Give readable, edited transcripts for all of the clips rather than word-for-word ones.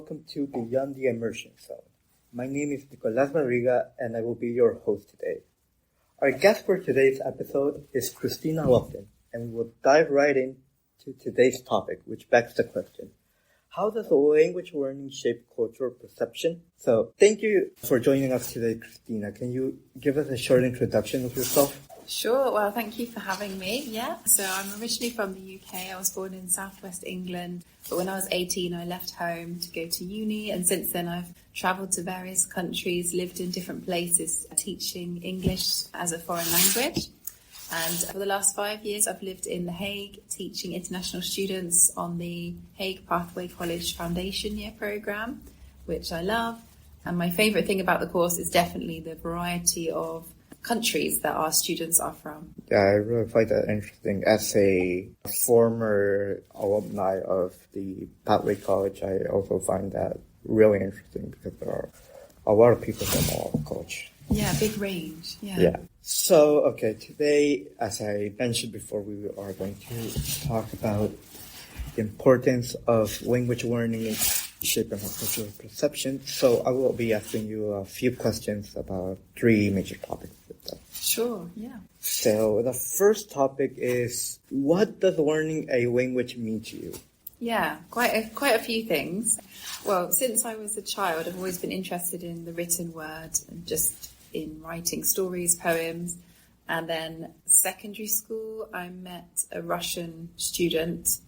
welcome to Beyond the Immersion Zone. My name is Nicolas Mariga and I will be your host today. Our guest for today's episode is Kristina Lupton, and we will dive right into today's topic, which begs the question, how does language learning shape cultural perception? So thank you for joining us today, Kristina. Can you give us a short introduction of yourself? Sure. Well, thank you for having me. Yeah. So I'm originally from the UK. I was born in southwest England. But when I was 18, I left home to go to uni. And since then, I've travelled to various countries, lived in different places, teaching English as a foreign language. And for the last 5 years, I've lived in The Hague, teaching international students on the Hague Pathway College Foundation Year Program, which I love. And my favourite thing about the course is definitely the variety of countries that our students are from. Yeah, I really find that interesting. As a former alumni of the Pathway College, I also find that really interesting because there are a lot of people from all college. Yeah, big range. Yeah. So, okay, today, as I mentioned before, we are going to talk about the importance of language learning in shaping our cultural perception. So I will be asking you a few questions about three major topics. Sure, yeah. So the first topic is, what does learning a language mean to you? Yeah, quite a few things. Well, since I was a child, I've always been interested in the written word and just in writing stories, poems. And then secondary school, I met a Russian student.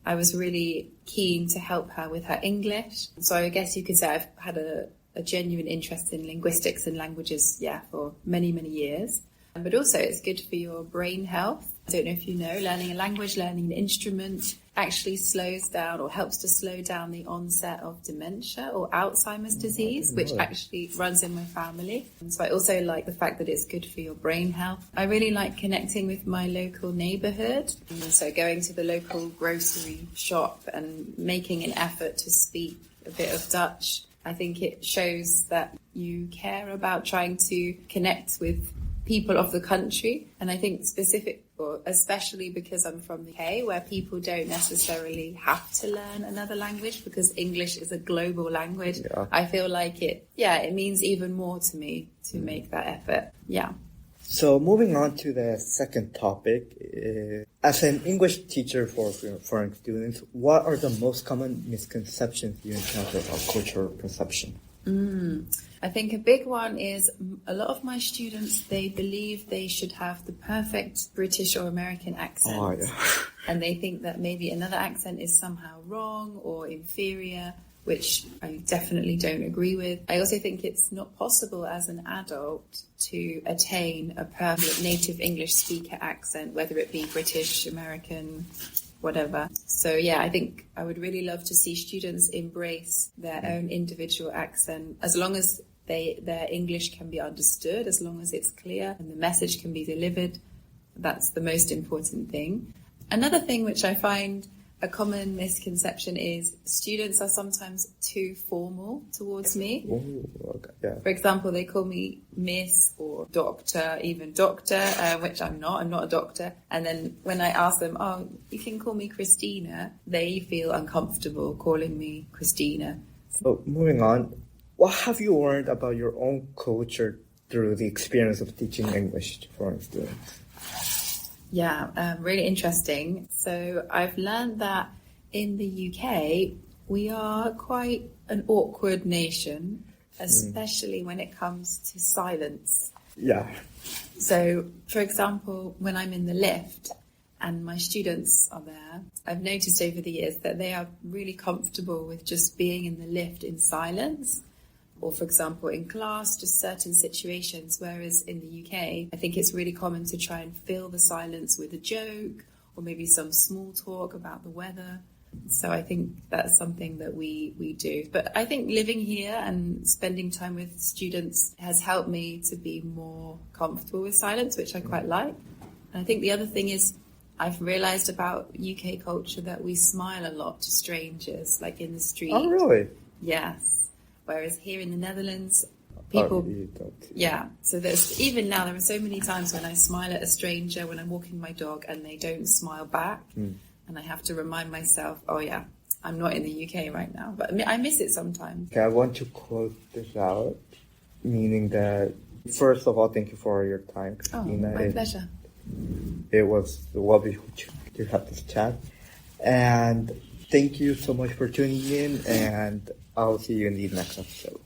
I was really keen to help her with her English. So I guess you could say I've had a genuine interest in linguistics and languages, for many, many years. But also it's good for your brain health. I don't know if you know, learning a language, learning an instrument actually slows down or helps to slow down the onset of dementia or Alzheimer's disease, which actually runs in my family. And so I also like the fact that it's good for your brain health. I really like connecting with my local neighbourhood. And so going to the local grocery shop and making an effort to speak a bit of Dutch. I think it shows that you care about trying to connect with people of the country. And I think especially because I'm from the UK, where people don't necessarily have to learn another language because English is a global language. Yeah. I feel like it means even more to me to make that effort. Yeah. So moving on to the second topic, as an English teacher for foreign students, what are the most common misconceptions you encounter about cultural perception? I think a big one is a lot of my students, they believe they should have the perfect British or American accent. Oh, yeah. And they think that maybe another accent is somehow wrong or inferior, which I definitely don't agree with. I also think it's not possible as an adult to attain a perfect native English speaker accent, whether it be British, American, whatever. So I think I would really love to see students embrace their own individual accent, as long as their English can be understood, as long as it's clear and the message can be delivered. That's the most important thing. Another thing which I find a common misconception is students are sometimes too formal towards me. Ooh, okay, yeah. For example, they call me Miss or Doctor, even Doctor, which I'm not. I'm not a doctor. And then when I ask them, oh, you can call me Kristina, they feel uncomfortable calling me Kristina. So moving on, what have you learned about your own culture through the experience of teaching English to foreign students? Yeah, really interesting. So I've learned that in the UK, we are quite an awkward nation, especially when it comes to silence. Yeah. So, for example, when I'm in the lift and my students are there, I've noticed over the years that they are really comfortable with just being in the lift in silence. Or, for example, in class, just certain situations, whereas in the UK, I think it's really common to try and fill the silence with a joke or maybe some small talk about the weather. So I think that's something that we do. But I think living here and spending time with students has helped me to be more comfortable with silence, which I quite like. And I think the other thing is I've realised about UK culture that we smile a lot to strangers, like in the street. Oh, really? Yes. Whereas here in the Netherlands, people... Yeah. So even now, there are so many times when I smile at a stranger when I'm walking my dog and they don't smile back. And I have to remind myself, I'm not in the UK right now, but I miss it sometimes. Okay, I want to close this out, meaning that, first of all, thank you for your time, Kristina. My pleasure. It was lovely to have this chat. And thank you so much for tuning in, and I'll see you in the next episode.